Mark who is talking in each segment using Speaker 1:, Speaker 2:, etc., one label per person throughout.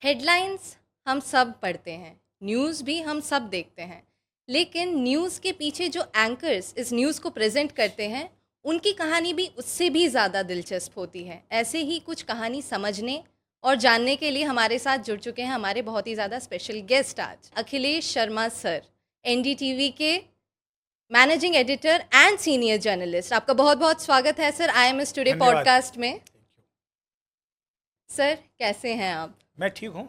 Speaker 1: Headlines हम सब पढ़ते हैं, न्यूज़ भी हम सब देखते हैं, लेकिन न्यूज़ के पीछे जो एंकर्स इस न्यूज़ को प्रेजेंट करते हैं, उनकी कहानी भी उससे भी ज़्यादा दिलचस्प होती है। ऐसे ही कुछ कहानी समझने और जानने के लिए हमारे साथ जुड़ चुके हैं हमारे बहुत ही ज़्यादा स्पेशल गेस्ट आज, अखिलेश शर्मा सर, एनडीटीवी के managing editor and senior journalist. आपका बहुत बहुत स्वागत है सर IMS टुडे
Speaker 2: धन्यवाद।
Speaker 1: पॉडकास्ट में। सर कैसे हैं आप?
Speaker 2: मैं ठीक हूँ।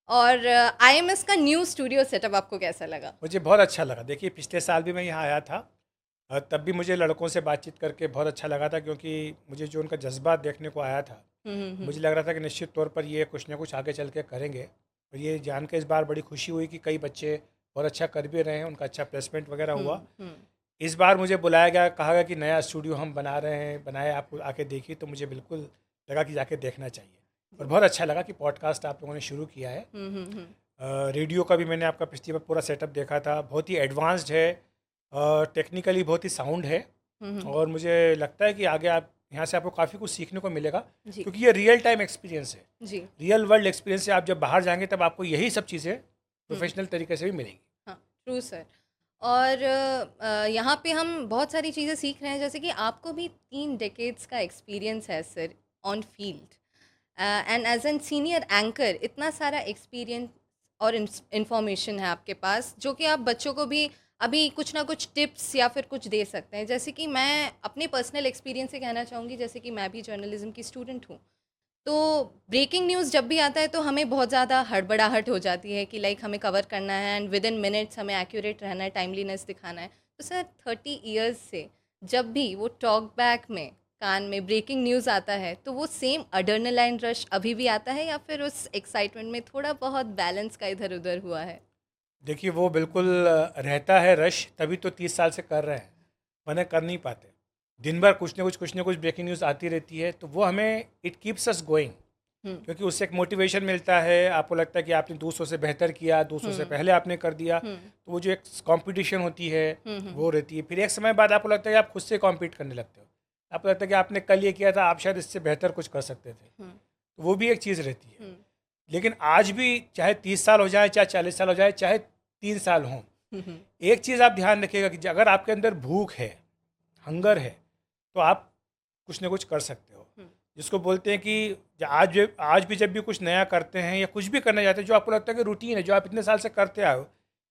Speaker 1: और IMS का न्यू स्टूडियो सेटअप आपको कैसा लगा?
Speaker 2: मुझे बहुत अच्छा लगा। देखिए, पिछले साल भी मैं यहाँ आया था। तब भी मुझे लड़कों से बातचीत करके बहुत अच्छा लगा था, क्योंकि मुझे जो उनका जज्बा देखने को आया था, मुझे लग रहा था कि निश्चित तौर पर ये कुछ ना कुछ आगे चल के करेंगे। और ये जान के इस बार बड़ी खुशी हुई कि कई बच्चे बहुत अच्छा कर भी रहे हैं, उनका अच्छा प्लेसमेंट वगैरह हुआ। इस बार मुझे बुलाया गया, कहा गया कि नया स्टूडियो हम बना रहे हैं, बनाए, आप आके देखिए। तो मुझे बिल्कुल लगा कि जाके देखना चाहिए। और बहुत अच्छा लगा कि पॉडकास्ट आप लोगों ने शुरू किया है। रेडियो का भी मैंने आपका पिछली बार पूरा सेटअप देखा था, बहुत ही एडवांस्ड है, टेक्निकली बहुत ही साउंड है। और मुझे लगता है कि आगे आप यहाँ से आपको काफ़ी कुछ सीखने को मिलेगा,
Speaker 1: जी
Speaker 2: क्योंकि ये रियल टाइम एक्सपीरियंस है।
Speaker 1: जी।
Speaker 2: रियल वर्ल्ड एक्सपीरियंस है। आप जब बाहर जाएंगे तब आपको यही सब चीज़ें प्रोफेशनल तरीके से भी मिलेंगी।
Speaker 1: हाँ, ट्रू सर। और यहाँ पे हम बहुत सारी चीज़ें सीख रहे हैं, जैसे कि आपको भी 3 डेकेड्स का एक्सपीरियंस है sir on field, and as an senior anchor इतना सारा एक्सपीरियंस और इंफॉर्मेशन है आपके पास, जो कि आप बच्चों को भी अभी कुछ ना कुछ टिप्स या फिर कुछ दे सकते हैं। जैसे कि मैं अपने पर्सनल एक्सपीरियंस से कहना चाहूँगी, जैसे कि मैं भी जर्नलिज्म की स्टूडेंट हूँ। तो ब्रेकिंग न्यूज़ जब भी आता है तो हमें बहुत ज़्यादा हड़बड़ाहट हो जाती है कि लाइक हमें कवर करना है एंड विद इन मिनट्स हमें एक्यूरेट रहना है, टाइमलीनेस दिखाना है। तो सर 30 ईयर्स से जब भी वो टॉक बैक में कान में ब्रेकिंग न्यूज़ आता है, तो वो सेम अड्रेनालाइन रश अभी भी आता है या फिर उस एक्साइटमेंट में थोड़ा बहुत बैलेंस का इधर उधर हुआ है?
Speaker 2: देखिए, वो बिल्कुल रहता है रश, तभी तो 30 साल से कर रहे हैं, वरना कर नहीं पाते। दिन भर कुछ ना कुछ ब्रेकिंग न्यूज़ आती रहती है, तो वो हमें इट कीप्स अस गोइंग,
Speaker 1: हम्म
Speaker 2: क्योंकि उससे एक मोटिवेशन मिलता है। आपको लगता है कि आपने दूसरों से बेहतर किया, दूसरों से पहले आपने कर दिया।
Speaker 1: हम्म
Speaker 2: तो वो जो एक कंपटीशन होती है,
Speaker 1: हम्म
Speaker 2: वो रहती है। फिर एक समय बाद आपको लगता है कि आप खुद से कॉम्पीट करने लगते हो। आपको लगता है कि आपने कल ये किया था, आप शायद इससे बेहतर कुछ कर सकते थे।
Speaker 1: हम्म
Speaker 2: तो वो भी एक चीज़ रहती है।
Speaker 1: हम्म
Speaker 2: लेकिन आज भी, चाहे 30 साल हो जाए, चाहे 40 साल हो जाए, चाहे 3 साल हों,
Speaker 1: हम्म
Speaker 2: एक चीज़ आप ध्यान रखिएगा कि अगर आपके अंदर भूख है, हंगर है, तो आप कुछ ना कुछ कर सकते हो।
Speaker 1: हम्म
Speaker 2: जिसको बोलते हैं कि आज भी जब भी कुछ नया करते हैं या कुछ भी करना चाहते हैं, जो आपको लगता है कि रूटीन है, जो आप इतने साल से करते आए हो,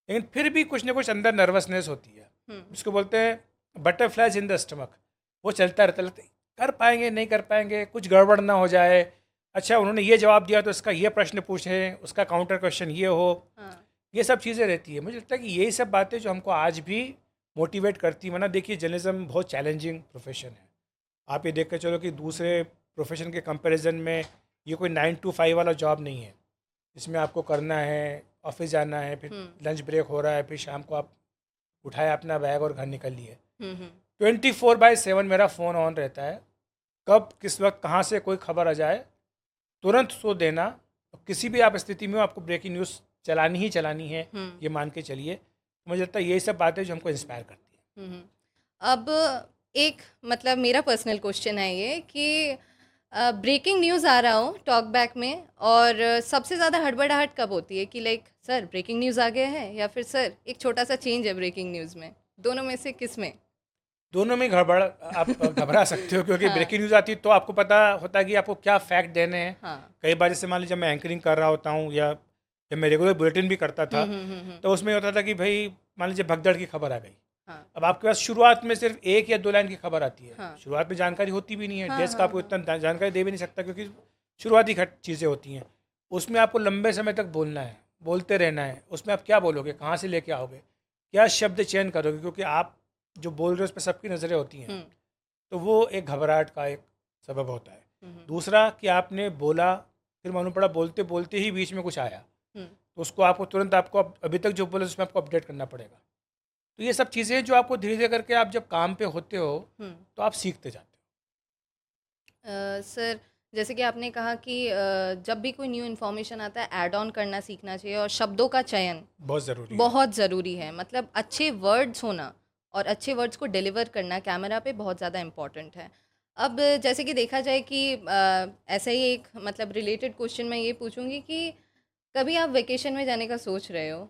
Speaker 2: लेकिन फिर भी कुछ ना कुछ अंदर नर्वसनेस होती है,
Speaker 1: हम्म
Speaker 2: जिसको बोलते हैं बटरफ्लाइज इन द स्टमक। वो चलता रहता, लगता है कर पाएंगे नहीं कर पाएंगे, कुछ गड़बड़ ना हो जाए। अच्छा, उन्होंने ये जवाब दिया तो इसका ये प्रश्न पूछें, उसका काउंटर क्वेश्चन ये हो।
Speaker 1: हाँ।
Speaker 2: ये सब चीज़ें रहती है। मुझे लगता है कि यही सब बातें जो हमको आज भी मोटिवेट करती है। वरना देखिए, जर्नलिज्म बहुत चैलेंजिंग प्रोफेशन है। आप ये देख कर चलो कि दूसरे प्रोफेशन के कंपैरिजन में ये कोई 9 to 5 वाला जॉब नहीं है, इसमें आपको करना है, ऑफिस जाना है, फिर लंच ब्रेक हो रहा है, फिर शाम को आप उठाए अपना बैग और घर निकल लिए।
Speaker 1: हम्म
Speaker 2: 24/7 मेरा फ़ोन ऑन रहता है। कब किस वक्त कहाँ से कोई खबर आ जाए, तुरंत उसको देना। किसी भी आप स्थिति में हो, आपको ब्रेकिंग न्यूज़ चलानी ही चलानी है,
Speaker 1: हम्म
Speaker 2: ये मान के चलिए। मुझे लगता है यही सब बातें जो हमको इंस्पायर करती हैं।
Speaker 1: हम्म अब एक मतलब मेरा पर्सनल क्वेश्चन है ये कि ब्रेकिंग न्यूज़ आ रहा हो टॉक बैक में, और सबसे ज़्यादा हड़बड़ाहट कब होती है कि लाइक सर ब्रेकिंग न्यूज़ आ गया है, या फिर सर एक छोटा सा चेंज है ब्रेकिंग न्यूज़ में? दोनों में से किस में?
Speaker 2: दोनों में गड़बड़ आप घबरा सकते हो, क्योंकि
Speaker 1: हाँ
Speaker 2: ब्रेकिंग न्यूज़ आती है तो आपको पता होता है कि आपको क्या फैक्ट देने हैं।
Speaker 1: हाँ।
Speaker 2: कई बार जैसे मान लीजिए मैं एंकरिंग कर रहा होता हूँ, या जब मैं रेगुलर बुलेटिन भी करता था, तो उसमें होता था कि भाई मान लीजिए भगदड़ की खबर आ गई।
Speaker 1: हाँ
Speaker 2: अब आपके पास शुरुआत में सिर्फ 1 या 2 लाइन की खबर आती है।
Speaker 1: हाँ
Speaker 2: शुरुआत में जानकारी होती भी नहीं है,
Speaker 1: हाँ
Speaker 2: डेस्क
Speaker 1: हाँ
Speaker 2: आपको
Speaker 1: हाँ।
Speaker 2: इतना जानकारी दे भी नहीं सकता, क्योंकि शुरुआती चीज़ें होती हैं। उसमें आपको लंबे समय तक बोलना है, बोलते रहना है। उसमें आप क्या बोलोगे, कहाँ से लेके आओगे, क्या शब्द चयन करोगे, क्योंकि आप जो बोल रहे हो उस पर सबकी नज़रें होती हैं।
Speaker 1: हम्म
Speaker 2: तो वो एक घबराहट का एक सबब होता है।
Speaker 1: हम्म
Speaker 2: दूसरा कि आपने बोला, फिर मालूम पड़ा बोलते बोलते ही बीच में कुछ आया,
Speaker 1: हम्म
Speaker 2: तो उसको आपको तुरंत, आपको अभी तक जो बोले उसमें आपको अपडेट करना पड़ेगा। तो ये सब चीज़ें जो आपको धीरे धीरे करके आप जब काम पे होते हो,
Speaker 1: हम्म।
Speaker 2: तो आप सीखते जाते
Speaker 1: सर जैसे कि आपने कहा कि जब भी कोई न्यू इन्फॉर्मेशन आता है ऐड ऑन करना सीखना चाहिए, और शब्दों का चयन
Speaker 2: हो। बहुत ज़रूरी है।
Speaker 1: बहुत ज़रूरी है। मतलब अच्छे वर्ड्स होना और अच्छे वर्ड्स को डिलीवर करना कैमरा पे बहुत ज़्यादा इम्पॉर्टेंट है। अब जैसे कि देखा जाए कि ऐसा ही एक मतलब रिलेटेड क्वेश्चन मैं ये पूछूंगी कि कभी आप वेकेशन में जाने का सोच रहे हो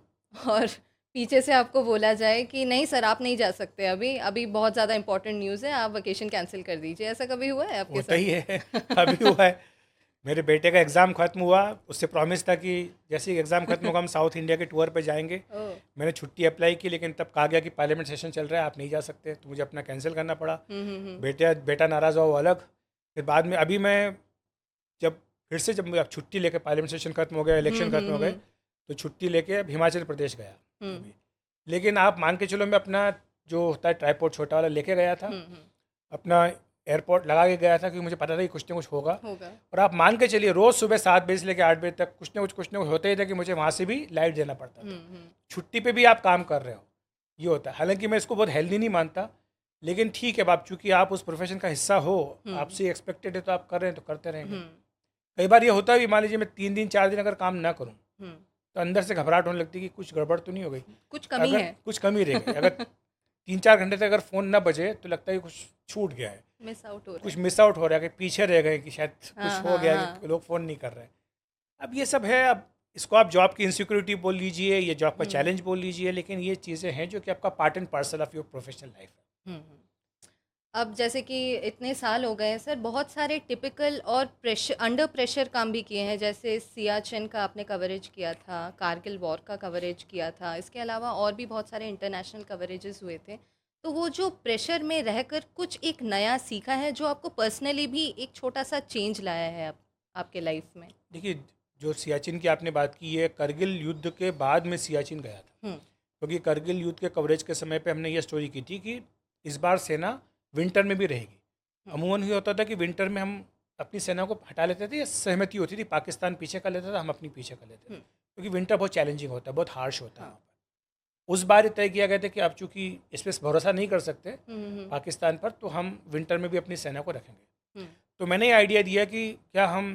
Speaker 1: और पीछे से आपको बोला जाए कि नहीं सर आप नहीं जा सकते, अभी अभी बहुत ज़्यादा इंपॉर्टेंट न्यूज़ है, आप वेकेशन कैंसिल कर दीजिए, ऐसा कभी हुआ है आपके
Speaker 2: होता
Speaker 1: साथ?
Speaker 2: ही है। अभी हुआ है। मेरे बेटे का एग्ज़ाम ख़त्म हुआ, उससे प्रॉमिस था कि जैसे ही एग्ज़ाम ख़त्म होगा हम साउथ इंडिया के टूर पे जाएंगे।
Speaker 1: ओह।
Speaker 2: मैंने छुट्टी अप्लाई की, लेकिन तब कहा गया कि पार्लियामेंट सेशन चल रहा है, आप नहीं जा सकते, तो मुझे अपना कैंसिल करना पड़ा।
Speaker 1: हम्म।
Speaker 2: बेटा नाराज़ हुआ, वो अलग। फिर बाद में अभी मैं जब फिर से जब छुट्टी लेके पार्लियामेंट सेशन खत्म हो गया, इलेक्शन खत्म हो गए,
Speaker 1: हम्म।
Speaker 2: तो छुट्टी लेके अब हिमाचल प्रदेश गया
Speaker 1: हम्म।
Speaker 2: अभी। लेकिन आप मान के चलो, मैं अपना जो होता है ट्राईपोड छोटा वाला लेके गया था,
Speaker 1: हम्म।
Speaker 2: अपना एयरपोर्ट लगा के गया था, क्योंकि मुझे पता था कि कुछ ना कुछ होगा।
Speaker 1: होगा।
Speaker 2: और आप मान के चलिए रोज़ सुबह 7 बजे से लेकर 8 बजे तक कुछ ना कुछ होता ही था कि मुझे वहाँ से भी लाइट देना पड़ता था।
Speaker 1: हम्म।
Speaker 2: छुट्टी पे भी आप काम कर रहे हो, ये होता है। हालांकि मैं इसको बहुत हेल्दी नहीं मानता, लेकिन ठीक है, अब आप चूँकि आप उस प्रोफेशन का हिस्सा हो,
Speaker 1: हम्म।
Speaker 2: आपसे एक्सपेक्टेड है, तो आप कर रहे हैं तो करते रहेंगे।
Speaker 1: हम्म।
Speaker 2: कई बार ये होता है भी, मान लीजिए मैं 3 दिन 4 दिन अगर काम ना करूँ,
Speaker 1: हम्म।
Speaker 2: तो अंदर से घबराहट होने लगती है कि कुछ गड़बड़ तो नहीं हो गई।
Speaker 1: कुछ कमी
Speaker 2: अगर
Speaker 1: है।
Speaker 2: कुछ कमी रह गई, अगर 3 4 घंटे तक अगर फ़ोन ना बजे, तो लगता है कि कुछ छूट गया है,
Speaker 1: मिस आउट हो रहा
Speaker 2: कुछ
Speaker 1: है।
Speaker 2: मिस आउट हो रहा है, कि पीछे रह गए, कि शायद कुछ
Speaker 1: हाँ
Speaker 2: हो
Speaker 1: हाँ
Speaker 2: गया
Speaker 1: हाँ।
Speaker 2: कि लोग फ़ोन नहीं कर रहे हैं। अब ये सब है। अब इसको आप जॉब की इनसिक्योरिटी बोल लीजिए, ये जॉब का
Speaker 1: हम्म।
Speaker 2: चैलेंज बोल लीजिए, लेकिन ये चीज़ें हैं जो कि आपका part and parcel of your professional life है।
Speaker 1: हम्म। अब जैसे कि इतने साल हो गए हैं सर, बहुत सारे टिपिकल और प्रेशर अंडर प्रेशर काम भी किए हैं, जैसे सियाचिन का आपने कवरेज किया था, कारगिल वॉर का कवरेज किया था, इसके अलावा और भी बहुत सारे इंटरनेशनल कवरेजेस हुए थे। तो वो जो प्रेशर में रहकर कुछ एक नया सीखा है जो आपको पर्सनली भी एक छोटा सा चेंज लाया है आपके लाइफ में?
Speaker 2: देखिए, जो सियाचिन की आपने बात की है, करगिल युद्ध के बाद में सियाचिन गया था,
Speaker 1: हम्म।
Speaker 2: क्योंकि करगिल युद्ध के कवरेज के समय पे हमने ये स्टोरी की थी कि इस बार सेना विंटर में भी रहेगी।
Speaker 1: हम्म।
Speaker 2: अमूमन ये होता था कि विंटर में हम अपनी सेना को हटा लेते थे, या सहमति होती थी, पाकिस्तान पीछे कर लेता था, हम अपनी पीछे कर लेते थे,
Speaker 1: हम्म।
Speaker 2: क्योंकि विंटर बहुत चैलेंजिंग होता है, बहुत हार्श होता है
Speaker 1: हाँ।
Speaker 2: वहाँ पर। उस बार ये तय किया गया था कि अब चूंकि इस पर भरोसा नहीं कर सकते
Speaker 1: हम्म।
Speaker 2: पाकिस्तान पर, तो हम विंटर में भी अपनी सेना को रखेंगे।
Speaker 1: हम्म।
Speaker 2: तो मैंने ये आइडिया दिया कि क्या हम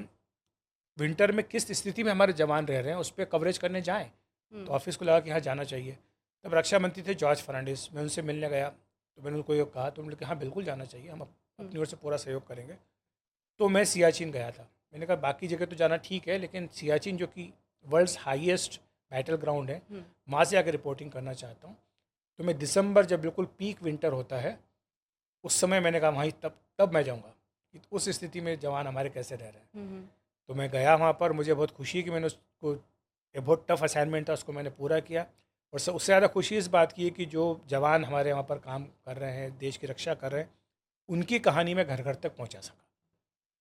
Speaker 2: विंटर में किस स्थिति में हमारे जवान रह रहे हैं उस पर कवरेज करने जाएँ। तो
Speaker 1: हम्म।
Speaker 2: ऑफिस को लगा कि हाँ, जाना चाहिए। तब रक्षा मंत्री थे जॉर्ज फर्नांडिस, मैं उनसे मिलने गया, तो मैंने उनको ये कहा, तो उन्होंने कहा हाँ बिल्कुल जाना चाहिए, हम अपनी ओर से पूरा सहयोग करेंगे। तो मैं सियाचिन गया था। मैंने कहा बाकी जगह तो जाना ठीक है, लेकिन सियाचिन जो कि वर्ल्ड्स हाईएस्ट बैटल ग्राउंड है,
Speaker 1: हम्म।
Speaker 2: वहाँ से आकर रिपोर्टिंग करना चाहता हूँ। तो मैं दिसंबर, जब बिल्कुल पीक विंटर होता है, उस समय मैंने कहा वहीं तब मैं जाऊँगा कि उस स्थिति में जवान हमारे कैसे रह रहे हैं।
Speaker 1: हम्म।
Speaker 2: तो मैं गया वहाँ पर, मुझे बहुत खुशी है कि मैंने उसको, ये बहुत टफ असाइनमेंट था, उसको मैंने पूरा किया। और उससे ज़्यादा खुशी इस बात की है कि जो जवान हमारे वहाँ पर काम कर रहे हैं, देश की रक्षा कर रहे हैं, उनकी कहानी मैं घर घर तक पहुँचा सका,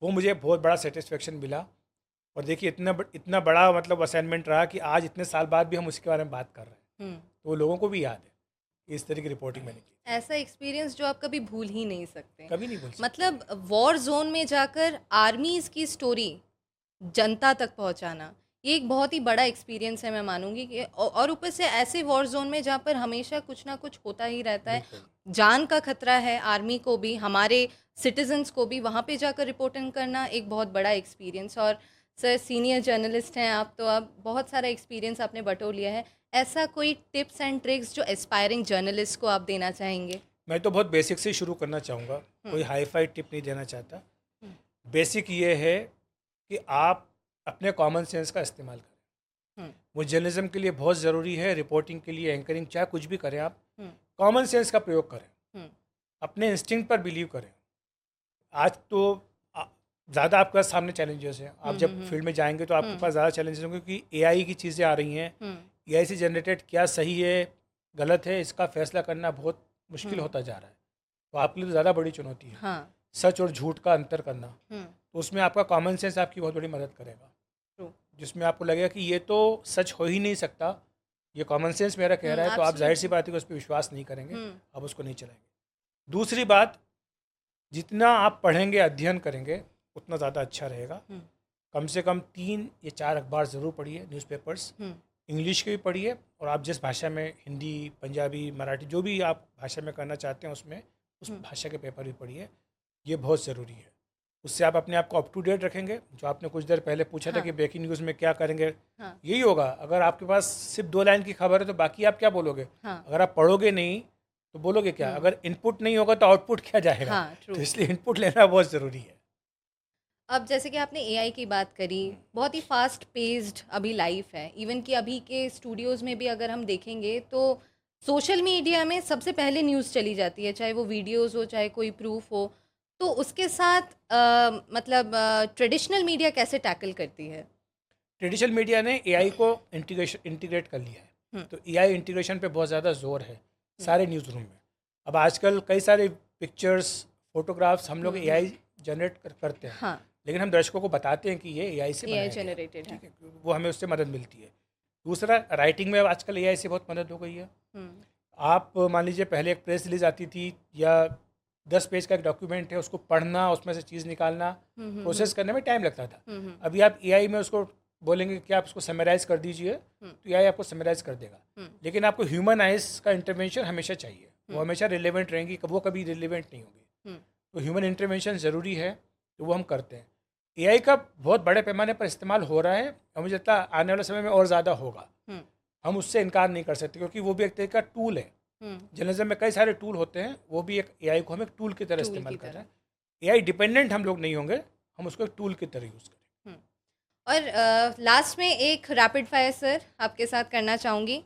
Speaker 2: वो मुझे बहुत बड़ा सेटिस्फेक्शन मिला। और देखिए, इतना बड़ा मतलब असाइनमेंट रहा कि आज इतने साल बाद भी हम उसके बारे में बात कर रहे हैं, तो वो लोगों को भी याद है कि इस तरह की रिपोर्टिंग मैंने की।
Speaker 1: ऐसा एक्सपीरियंस जो आप कभी भूल ही नहीं सकते।
Speaker 2: कभी नहीं भूल सकते।
Speaker 1: मतलब वॉर जोन में जाकर आर्मीज की स्टोरी जनता तक पहुंचाना, ये एक बहुत ही बड़ा एक्सपीरियंस है, मैं मानूंगी कि और ऊपर से ऐसे वॉर जोन में जहाँ पर हमेशा कुछ ना कुछ होता ही रहता है,
Speaker 2: बिल्कुल।
Speaker 1: जान का खतरा है, आर्मी को भी, हमारे सिटीजन्स को भी, वहाँ पे जाकर रिपोर्टिंग करना एक बहुत बड़ा एक्सपीरियंस। और सर सीनियर जर्नलिस्ट हैं आप, तो आप बहुत सारा एक्सपीरियंस आपने बटोर लिया है, ऐसा कोई टिप्स एंड ट्रिक्स जो एस्पायरिंग जर्नलिस्ट को आप देना चाहेंगे?
Speaker 2: मैं तो बहुत बेसिक से शुरू करना चाहूँगा, कोई हाई फाई टिप नहीं देना चाहता।
Speaker 1: हम्म।
Speaker 2: बेसिक ये है कि आप अपने कॉमन सेंस का इस्तेमाल करें।
Speaker 1: हम्म।
Speaker 2: वो जर्नलिज्म के लिए बहुत ज़रूरी है, रिपोर्टिंग के लिए, एंकरिंग, चाहे कुछ भी करें आप,
Speaker 1: हम्म।
Speaker 2: कॉमन सेंस का प्रयोग करें,
Speaker 1: हम्म।
Speaker 2: अपने इंस्टिंक्ट पर बिलीव करें। आज तो ज़्यादा आपके पास सामने चैलेंजेस हैं, आप जब फील्ड में जाएंगे तो आपके पास ज़्यादा चैलेंजेस होंगे, क्योंकि एआई की चीज़ें आ रही हैं। एआई से जनरेटेड क्या सही है गलत है, इसका फैसला करना बहुत मुश्किल होता जा रहा है, तो आपके लिए तो ज़्यादा बड़ी चुनौती है।
Speaker 1: हाँ।
Speaker 2: सच और झूठ का अंतर करना, तो उसमें आपका कॉमन सेंस आपकी बहुत बड़ी मदद करेगा,
Speaker 1: True.
Speaker 2: जिसमें आपको लगेगा कि ये तो सच हो ही नहीं सकता, ये कॉमन सेंस मेरा कह रहा है, तो आप जाहिर सी बात है कि उस पर विश्वास नहीं करेंगे, आप उसको नहीं चलाएंगे। दूसरी बात, जितना आप पढ़ेंगे, अध्ययन करेंगे, उतना ज़्यादा अच्छा रहेगा। कम से कम 3 या 4 अखबार ज़रूर पढ़िए, न्यूज़पेपर्स, इंग्लिश के भी पढ़िए, और आप जिस भाषा में, हिंदी, पंजाबी, मराठी, जो भी आप भाषा में करना चाहते हैं उसमें, उस भाषा के पेपर भी पढ़िए, ये बहुत ज़रूरी है। उससे आप अपने आप को अप टू डेट रखेंगे। जो आपने कुछ देर पहले पूछा था कि ब्रेकिंग न्यूज़ में क्या करेंगे, यही होगा। अगर आपके पास सिर्फ 2 लाइन की खबर है तो बाकी आप क्या बोलोगे? अगर आप पढ़ोगे नहीं तो बोलोगे क्या? अगर इनपुट नहीं होगा तो आउटपुट क्या जाएगा?
Speaker 1: हाँ, ट्रू।
Speaker 2: तो इसलिए इनपुट लेना बहुत ज़रूरी है।
Speaker 1: अब जैसे कि आपने एआई की बात करी, बहुत ही फास्ट पेस्ड अभी लाइफ है। इवन कि अभी के स्टूडियोज़ में भी अगर हम देखेंगे तो सोशल मीडिया में सबसे पहले न्यूज़ चली जाती है, चाहे वो वीडियोज़ हो, चाहे कोई प्रूफ हो। तो उसके साथ मतलब ट्रेडिशनल मीडिया कैसे टैकल करती है?
Speaker 2: ट्रेडिशनल मीडिया ने एआई को इंटीग्रेट कर लिया है।
Speaker 1: हुँ,
Speaker 2: तो एआई इंटीग्रेशन पे बहुत ज़्यादा जोर है
Speaker 1: हुँ,
Speaker 2: सारे न्यूज़ रूम में। अब आजकल कई सारे पिक्चर्स, फोटोग्राफ्स हम लोग एआई जनरेट करते हैं,
Speaker 1: हाँ,
Speaker 2: लेकिन हम दर्शकों को बताते हैं कि ये एआई से
Speaker 1: एआई
Speaker 2: बनाया गया है।
Speaker 1: जनरेटेड है।
Speaker 2: ठीक है, वो हमें उससे मदद मिलती है। दूसरा, राइटिंग में आजकल एआई से बहुत मदद हो गई है।
Speaker 1: हुँ,
Speaker 2: आप मान लीजिए पहले एक प्रेस रिलीज आती थी या 10 पेज का एक डॉक्यूमेंट है, उसको पढ़ना, उसमें से चीज़ निकालना,
Speaker 1: हुँ, हुँ,
Speaker 2: प्रोसेस करने में टाइम लगता था।
Speaker 1: हुँ, हुँ,
Speaker 2: अभी आप एआई में उसको बोलेंगे कि आप उसको समराइज़ कर दीजिए,
Speaker 1: हुँ,
Speaker 2: तो एआई आपको समराइज़ कर देगा।
Speaker 1: हुँ,
Speaker 2: लेकिन आपको ह्यूमन आइज़ का इंटरवेंशन हमेशा चाहिए। वो हमेशा रिलेवेंट रहेंगी, वो कभी रिलेवेंट नहीं होगी।
Speaker 1: हुँ,
Speaker 2: तो ह्यूमन इंटरवेंशन ज़रूरी है, तो वो हम करते हैं। एआई का बहुत बड़े पैमाने पर इस्तेमाल हो रहा है और मुझे लगता है आने वाले समय में और ज़्यादा होगा।
Speaker 1: हुँ,
Speaker 2: हम उससे इनकार नहीं कर सकते क्योंकि वो भी एक तरह का टूल है।
Speaker 1: हुँ,
Speaker 2: जर्नलिज्म में कई सारे टूल होते हैं, वो भी एक एआई को हम एक टूल की तरह
Speaker 1: टूल
Speaker 2: इस्तेमाल
Speaker 1: की
Speaker 2: कर रहे
Speaker 1: तरह।
Speaker 2: हैं। एआई डिपेंडेंट हम लोग नहीं होंगे, हम उसको एक टूल की तरह यूज़ करें।
Speaker 1: हुँ। और लास्ट में एक रैपिड फायर सर आपके साथ करना चाहूँगी।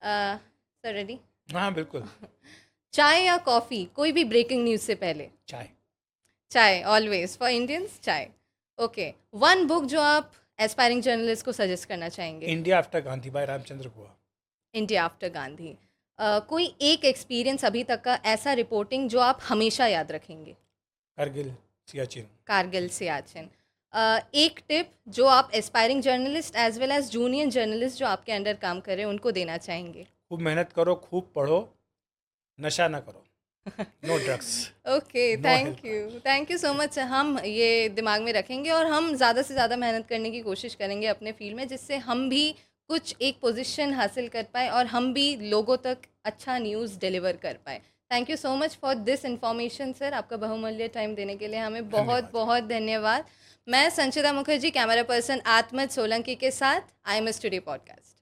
Speaker 1: Sir ready?
Speaker 2: हाँ, बिल्कुल।
Speaker 1: चाय या कॉफ़ी? कोई भी ब्रेकिंग न्यूज़ से पहले?
Speaker 2: चाय।
Speaker 1: Chai always for Indians chai. Okay, one book जो आप एस्पायरिंग जर्नलिस्ट को सजेस्ट करना चाहेंगे?
Speaker 2: India after Gandhi by Ramachandra Guha.
Speaker 1: India after Gandhi. कोई एक एक्सपीरियंस अभी तक का ऐसा रिपोर्टिंग जो आप हमेशा याद रखेंगे?
Speaker 2: कारगिल, सियाचिन।
Speaker 1: कारगिल सियाचिन। एक टिप जो आप aspiring journalist as well as junior journalist जो आपके अंडर काम कर रहे हैं उनको देना चाहेंगे?
Speaker 2: खूब मेहनत करो, खूब पढ़ो, नशा ना करो। No drugs,
Speaker 1: okay,
Speaker 2: no health.
Speaker 1: Thank you so much. हम ये दिमाग में रखेंगे और हम ज़्यादा से ज़्यादा मेहनत करने की कोशिश करेंगे अपने फील्ड में, जिससे हम भी कुछ एक पोजीशन हासिल कर पाए और हम भी लोगों तक अच्छा न्यूज़ डिलीवर कर पाए। Thank you so much for this information sir. आपका बहुमूल्य टाइम देने के लिए हमें बहुत
Speaker 2: धन्यवाद।
Speaker 1: बहुत धन्यवाद। मैं संचिता मुखर्जी, कैमरा पर्सन आत्मज सोलंकी के साथ I am S today podcast.